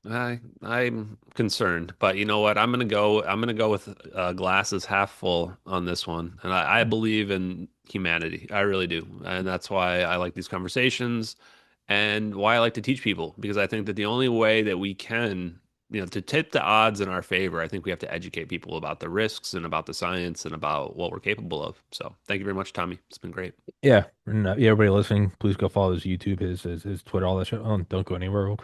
I'm concerned, but you know what? I'm gonna go with glasses half full on this one, and I believe in humanity. I really do, and that's why I like these conversations, and why I like to teach people because I think that the only way that we can, to tip the odds in our favor, I think we have to educate people about the risks and about the science and about what we're capable of. So, thank you very much, Tommy. It's been great. Yeah. And yeah, everybody listening, please go follow his YouTube, his Twitter, all that shit. Oh, don't go anywhere real quick.